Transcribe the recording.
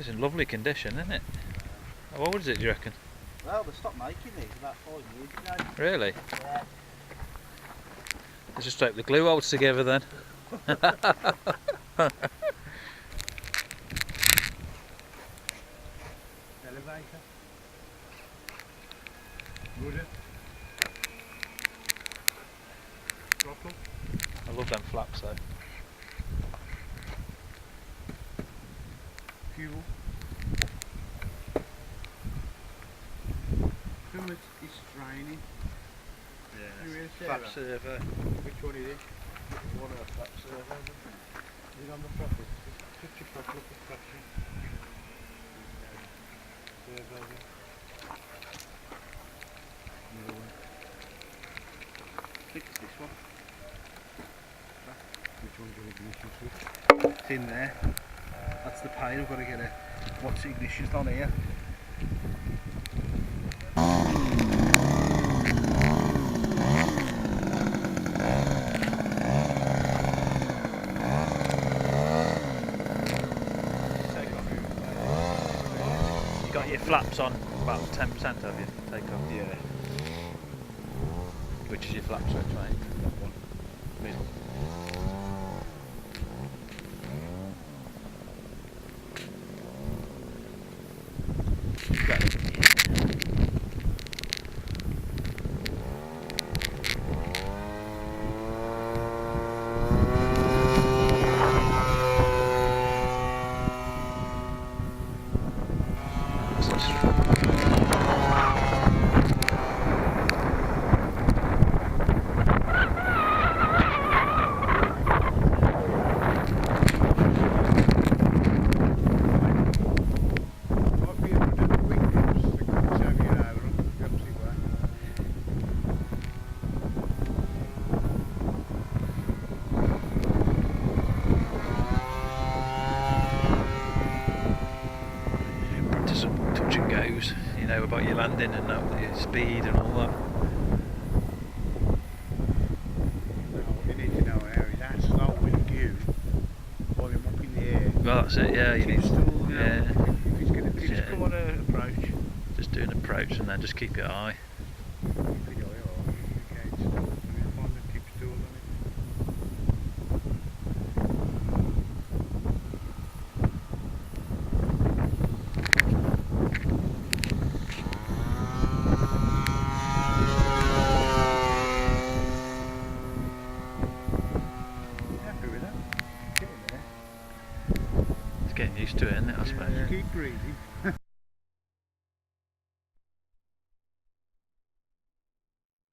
It's in lovely condition, isn't it? How old is it, do you reckon? Well, they stopped making these about 5 years ago. Really? Yeah. Let's just hope the glue holds together then. Elevator. Rudder. Throttle. I love them flaps though. Fuel. It's raining. Yeah. Flap servo. Which one is it? One of the flap servo. Is it on the throttle? Just your throttle up the flashing. Servo there. Another one. I think it's this one. Which one's your ignition switch? It's in there. That's the pain. I've got to get a what's the ignition's on here. You got your flaps on about 10% have you? Take off. Yeah. Which is your flap switch, mate? That one. Middle. Touch and goes, you know about your landing and your speed and all that. What you need to know now is how slow will you while him up in the air. Well, that's it, yeah. You need, Still, you know, yeah. if he's going to just Yeah. come on an approach. Just do an approach and then just keep it high. Keep it high, or okay, it's still, and he'll find the tip stool on it. Happy with that? Getting there. It's getting used to it, isn't it, I suppose? Keep breathing.